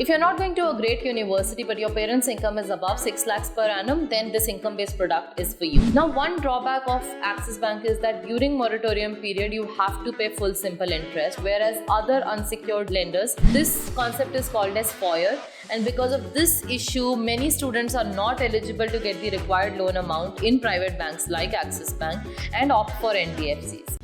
If you're not going to a great university but your parents' income is above 6 lakhs per annum, then this income-based product is for you. Now, one drawback of Axis Bank is that during moratorium period, you have to pay full simple interest, whereas other unsecured lenders, this concept is called as FOIR. And because of this issue, many students are not eligible to get the required loan amount in private banks like Axis Bank and opt for NBFCs.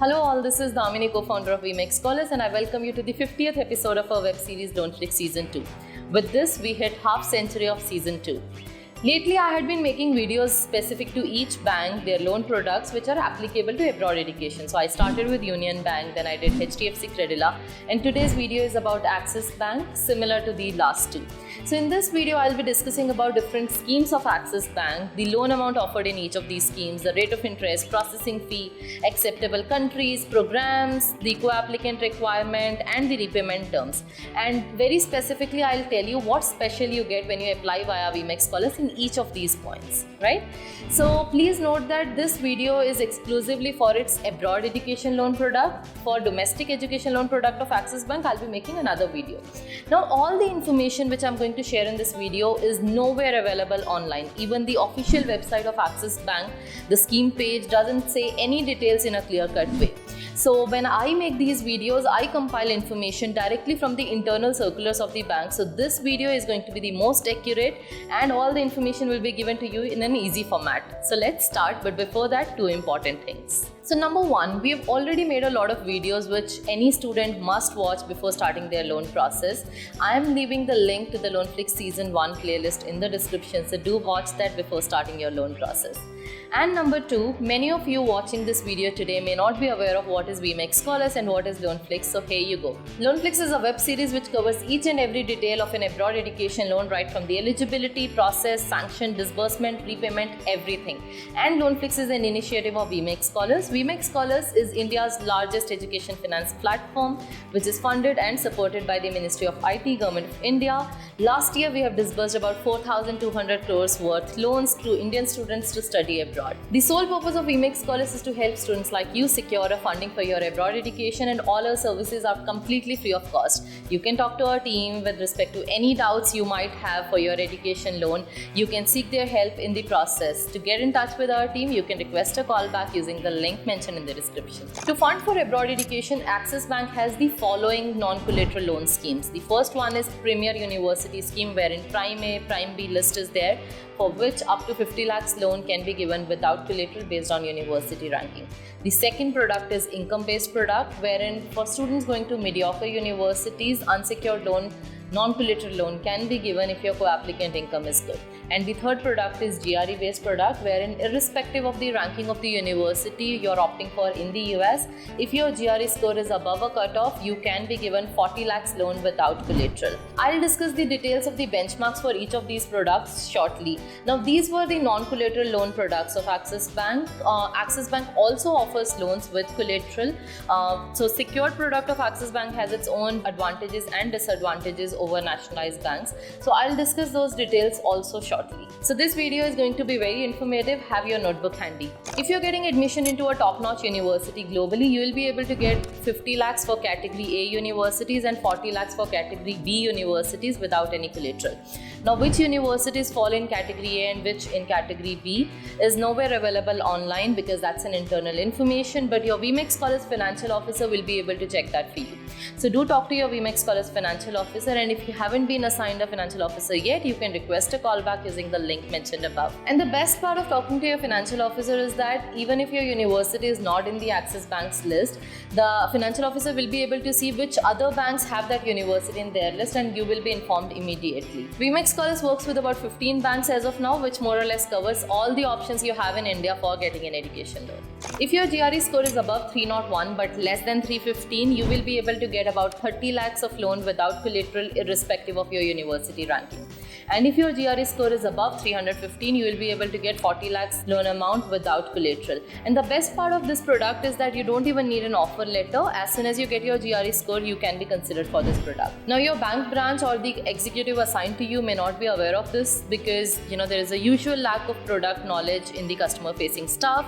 Hello all, this is Damini, co-founder of WeMakeScholars, and I welcome you to the 50th episode of our web series Loan Flix Season 2. With this, we hit half century of Season 2. Lately, I had been making videos specific to each bank, their loan products which are applicable to abroad education. So I started with Union Bank, then I did HDFC Credila, and today's video is about Axis Bank, similar to the last two. So in this video, I'll be discussing about different schemes of Axis Bank, the loan amount offered in each of these schemes, the rate of interest, processing fee, acceptable countries, programs, the co-applicant requirement, and the repayment terms. And very specifically, I'll tell you what special you get when you apply via WeMakeScholars in each of these points, right? So please note that this video is exclusively for its abroad education loan product. For domestic education loan product of Axis Bank, I'll be making another video. Now, all the information which I'm going to share in this video is nowhere available online. Even the official website of Axis Bank, the scheme page, doesn't say any details in a clear-cut way. So when I make these videos, I compile information directly from the internal circulars of the bank. So this video is going to be the most accurate and all the information will be given to you in an easy format. So let's start, but before that, two important things. So number one, we have already made a lot of videos which any student must watch before starting their loan process. I am leaving the link to the Loan Flix Season 1 playlist in the description, so do watch that before starting your loan process. And number two, many of you watching this video today may not be aware of what is WeMakeScholars and what is Loan Flix, so here you go. Loan Flix is a web series which covers each and every detail of an abroad education loan, right from the eligibility, process, sanction, disbursement, repayment, everything. And Loan Flix is an initiative of WeMakeScholars. WeMakeScholars is India's largest education finance platform, which is funded and supported by the Ministry of IT, Government of India. Last year, we have disbursed about 4,200 crores worth loans to Indian students to study abroad. The sole purpose of WeMakeScholars is to help students like you secure a funding for your abroad education, and all our services are completely free of cost. You can talk to our team with respect to any doubts you might have for your education loan. You can seek their help in the process. To get in touch with our team, you can request a call back using the link mentioned in the description. To fund for abroad education, Axis Bank has the following non-collateral loan schemes. The first one is Premier University Scheme, wherein Prime A, Prime B list is there, for which up to 50 lakhs loan can be given without collateral based on university ranking. The second product is income-based product, wherein for students going to mediocre universities, unsecured loan, non-collateral loan can be given if your co-applicant income is good. And the third product is GRE-based product, wherein irrespective of the ranking of the university you're opting for in the US, if your GRE score is above a cutoff, you can be given 40 lakhs loan without collateral. I'll discuss the details of the benchmarks for each of these products shortly. Now, these were the non-collateral loan products of Axis Bank. Axis Bank also offers loans with collateral. So secured product of Axis Bank has its own advantages and disadvantages over nationalized banks. So I'll discuss those details also shortly. So this video is going to be very informative. Have your notebook handy. If you're getting admission into a top-notch university globally, you will be able to get 50 lakhs for category A universities and 40 lakhs for category B universities without any collateral. Now, which universities fall in category A and which in category B is nowhere available online because that's an internal information, but your WeMakeScholars financial officer will be able to check that for you. So do talk to your WeMakeScholars financial officer, and if you haven't been assigned a financial officer yet, you can request a call back using the link mentioned above. And the best part of talking to your financial officer is that even if your university is not in the Axis Bank's list, the financial officer will be able to see which other banks have that university in their list, and you will be informed immediately. WeMakeScholars works with about 15 banks as of now, which more or less covers all the options you have in India for getting an education loan. If your GRE score is above 301 but less than 315, you will be able to get about 30 lakhs of loan without collateral irrespective of your university ranking. And if your GRE score is above 315, you will be able to get 40 lakhs loan amount without collateral. And the best part of this product is that you don't even need an offer letter. As soon as you get your GRE score, you can be considered for this product. Now, your bank branch or the executive assigned to you may not be aware of this because there is a usual lack of product knowledge in the customer facing staff.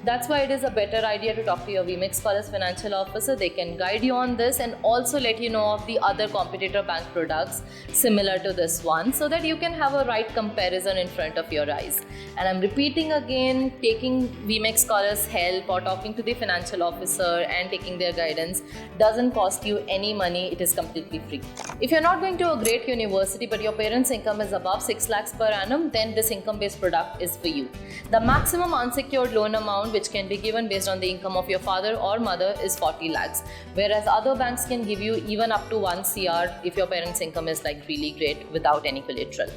That's why it is a better idea to talk to your WeMakeScholars financial officer. They can guide you on this and also let you know of the other competitor bank products similar to this one, so that you can have a right comparison in front of your eyes. And I'm repeating again, taking WeMakeScholars help or talking to the financial officer and taking their guidance doesn't cost you any money. It is completely free. If you're not going to a great university but your parents' income is above 6 lakhs per annum, then this income-based product is for you. The maximum unsecured loan amount which can be given based on the income of your father or mother is 40 lakhs, whereas other banks can give you even up to 1 CR if your parents' income is really great without any collateral.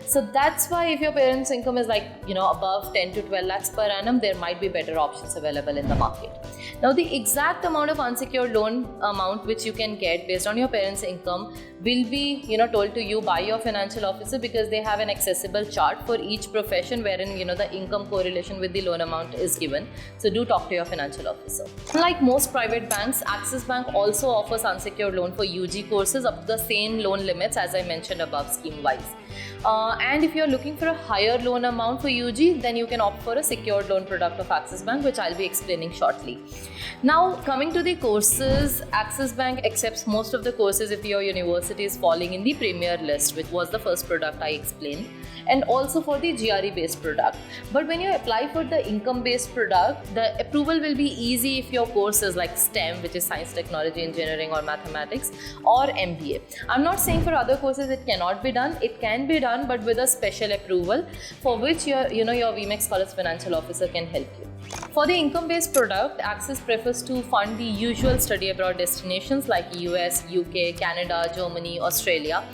So that's why if your parents' income is above 10 to 12 lakhs per annum, there might be better options available in the market. Now, the exact amount of unsecured loan amount which you can get based on your parents' income will be told to you by your financial officer, because they have an accessible chart for each profession wherein the income correlation with the loan amount is given. So do talk to your financial officer. Unlike most private banks, Axis Bank also offers unsecured loan for UG courses up to the same loan limits as I mentioned above scheme wise. And if you're looking for a higher loan amount for UG, then you can opt for a secured loan product of Axis Bank, which I'll be explaining shortly. Now, coming to the courses, Axis Bank accepts most of the courses if your university is falling in the premier list, which was the first product I explained, and also for the GRE based product. But when you apply for the income based product, the approval will be easy if your course is like STEM, which is science, technology, engineering or mathematics, or MBA. I'm not saying for other courses it cannot be done. It can be done, but with a special approval for which your WeMakeScholars financial officer can help you. For the income-based product, Axis prefers to fund the usual study abroad destinations like US, UK, Canada, Germany, Australia.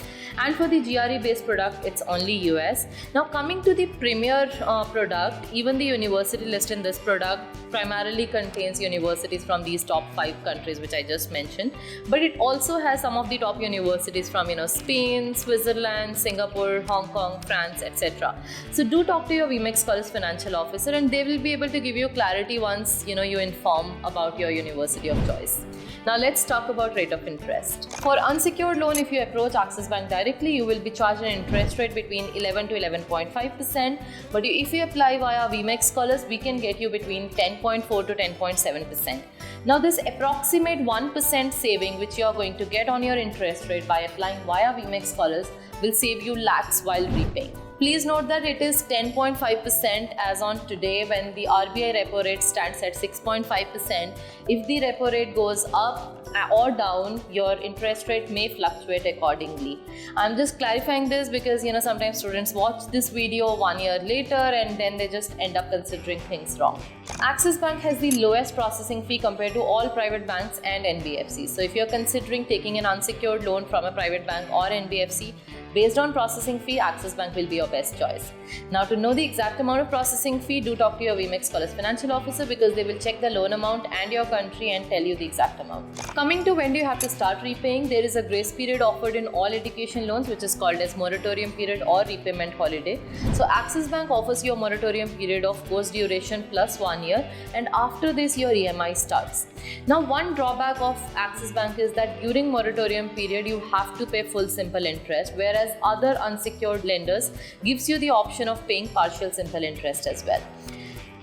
And for the GRE-based product, it's only US. Now, coming to the premier product, even the university list in this product primarily contains universities from these top 5 countries which I just mentioned. But it also has some of the top universities from Spain, Switzerland, Singapore, Hong Kong, France, etc. So do talk to your WeMakeScholars financial officer, and they will be able to give you clarity once you inform about your university of choice. Now let's talk about rate of interest. For unsecured loan, if you approach Axis Bank directly, you will be charged an interest rate between 11 to 11.5%. But if you apply via WeMakeScholars, we can get you between 10.4 to 10.7%. Now this approximate 1% saving which you are going to get on your interest rate by applying via WeMakeScholars will save you lakhs while repaying. Please note that it is 10.5% as on today when the RBI repo rate stands at 6.5%. If the repo rate goes up or down, your interest rate may fluctuate accordingly. I'm just clarifying this because sometimes students watch this video 1 year later and then they just end up considering things wrong. Axis Bank has the lowest processing fee compared to all private banks and NBFCs. So if you're considering taking an unsecured loan from a private bank or NBFC, based on processing fee, Axis Bank will be your best choice. Now, to know the exact amount of processing fee, do talk to your WeMakeScholars financial officer because they will check the loan amount and your country and tell you the exact amount. Coming to when do you have to start repaying, there is a grace period offered in all education loans which is called as moratorium period or repayment holiday. So Axis Bank offers you a moratorium period of course duration plus 1 year, and after this your EMI starts. Now, one drawback of Axis Bank is that during moratorium period you have to pay full simple interest, whereas other unsecured lenders gives you the option of paying partial simple interest as well.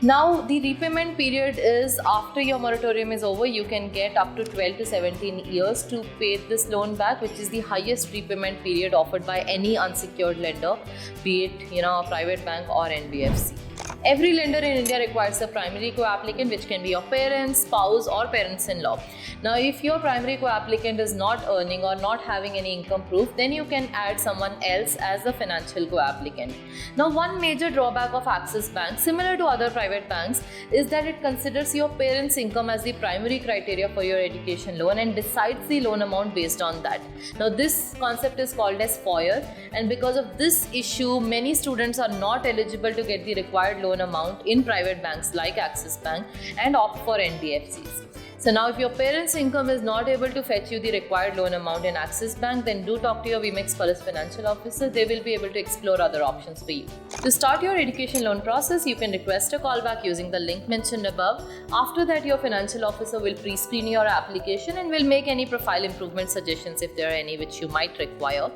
Now, the repayment period is after your moratorium is over, you can get up to 12 to 17 years to pay this loan back, which is the highest repayment period offered by any unsecured lender, be it a private bank or NBFC. Every lender in India requires a primary co-applicant, which can be your parents, spouse or parents-in-law. Now, if your primary co-applicant is not earning or not having any income proof, then you can add someone else as a financial co-applicant. Now, one major drawback of Axis Bank, similar to other private banks, is that it considers your parents' income as the primary criteria for your education loan and decides the loan amount based on that. Now, this concept is called as FOIR, and because of this issue, many students are not eligible to get the required loan amount in private banks like Axis Bank and opt for NBFCs. So now if your parents' income is not able to fetch you the required loan amount in Axis Bank, then do talk to your WeMakeScholars financial officer. They will be able to explore other options for you. To start your education loan process, you can request a callback using the link mentioned above. After that, your financial officer will pre-screen your application and will make any profile improvement suggestions if there are any which you might require.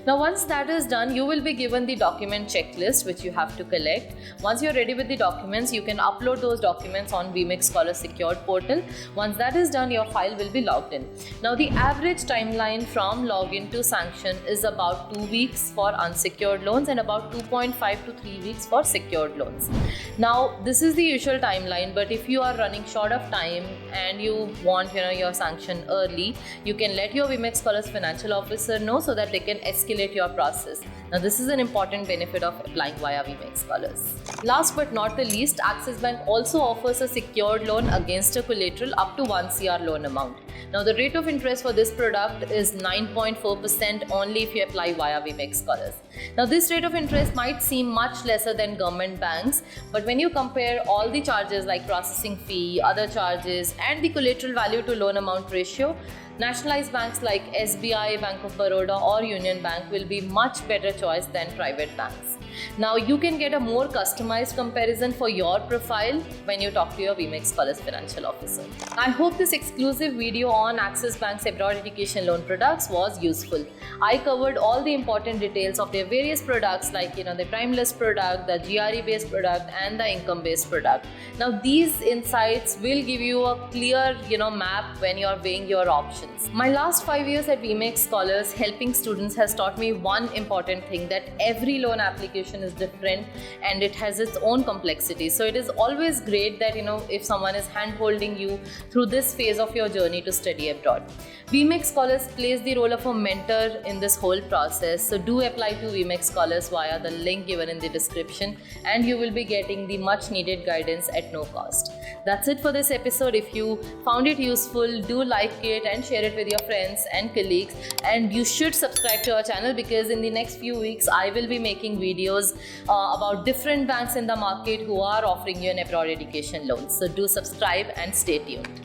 Now, once that is done, you will be given the document checklist which you have to collect. Once you're ready with the documents, you can upload those documents on WeMakeScholars secured portal. Once that is done, your file will be logged in. Now, the average timeline from login to sanction is about 2 weeks for unsecured loans and about 2.5 to 3 weeks for secured loans. Now, this is the usual timeline, but if you are running short of time and you want your sanction early, you can let your WeMakeScholars financial officer know so that they can escalate your process. Now, this is an important benefit of applying via WeMakeScholars. Last but not the least, Axis Bank also offers a secured loan against a collateral up to 1 CR loan amount. Now, the rate of interest for this product is 9.4% only if you apply via WeMakeScholars. Now, this rate of interest might seem much lesser than government banks, but when you compare all the charges like processing fee, other charges, and the collateral value to loan amount ratio, nationalized banks like SBI, Bank of Baroda or Union Bank will be much better choice than private banks. Now, you can get a more customized comparison for your profile when you talk to your WeMakeScholars financial officer. I hope this exclusive video on Axis Bank's abroad education loan products was useful. I covered all the important details of their various products like the primeless product, the GRE based product and the income based product. Now, these insights will give you a clear map when you are weighing your options. My last 5 years at WeMakeScholars helping students has taught me one important thing, that every loan application is different and it has its own complexity. So it is always great that if someone is hand-holding you through this phase of your journey to study abroad. WeMakeScholars plays the role of a mentor in this whole process. So do apply to WeMakeScholars via the link given in the description and you will be getting the much needed guidance at no cost. That's it for this episode. If you found it useful, do like it and share it with your friends and colleagues, and you should subscribe to our channel because in the next few weeks I will be making videos about different banks in the market who are offering you an abroad education loan. So do subscribe and stay tuned.